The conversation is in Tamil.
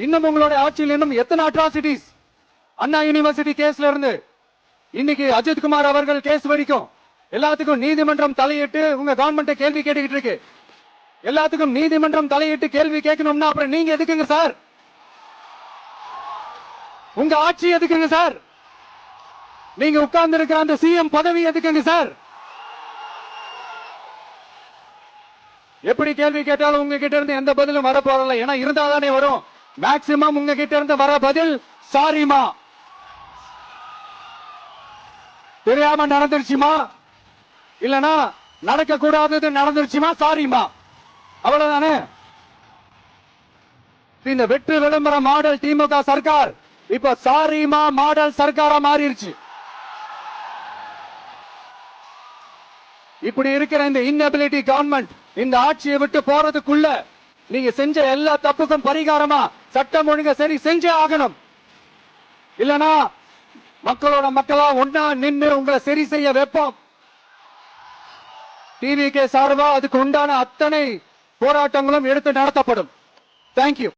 இன்னும் உங்களுடைய ஆட்சியில் இன்னும் எத்தனை அட்ராசிட்டிஸ் அண்ணா யூனிவர்சிட்டி கேஸ்ல இருந்து இன்னைக்கு அஜித்குமார் அவர்கள் கேஸ் வரைக்கும் எல்லாத்துக்கும் நீதிமன்றம் தலையிட்டு உங்க கவர்மெண்ட் கேள்வி கேட்டுக்கிட்டு இருக்கு. எல்லாத்துக்கும் நீதிமன்றம் தலையிட்டு கேள்வி கேட்கணும்னா அப்புறம் நீங்க எதுக்குங்க சார்? உங்க ஆட்சி எதுக்குங்க சார்? நீங்க உட்கார்ந்து இருக்கிற அந்த சிஎம் பதவி எதுக்குங்க சார்? எப்படி கேள்வி கேட்டாலும் உங்ககிட்ட இருந்து எந்த பதிலும் வர போறதில்லை. ஏன்னா இருந்தாதானே வரும். மேக்சிமம் உங்ககிட்ட இருந்து வர பதில் சாரிமா, தெரியாம நடந்துருச்சுமா, இல்லனா நடக்க கூடாதது நடந்துருச்சுமா, சாரிமா, அவ்வளவுதானே. இந்த வெற்றி விளம்பர மாடல் திமுக சர்க்கார் இப்ப சாரிமா மாடல் சர்க்காரா மாறிடுச்சு. இப்படி இருக்கிற இந்த இன்எபிலிட்டி கவர்மெண்ட் இந்த ஆட்சியை விட்டு போறதுக்குள்ள நீங்க செஞ்ச எல்லா தப்புக்கும் பரிகாரமா சட்டம் ஒழுங்க சரி செஞ்சே ஆகணும். இல்லனா மக்களோட மக்களா ஒன்னா நின்று உங்களை சரி செய்ய வைப்போம். டிவிகே சார்பா அதுக்கு உண்டான அத்தனை போராட்டங்களும் எடுத்து நடத்தப்படும். தேங்க்யூ.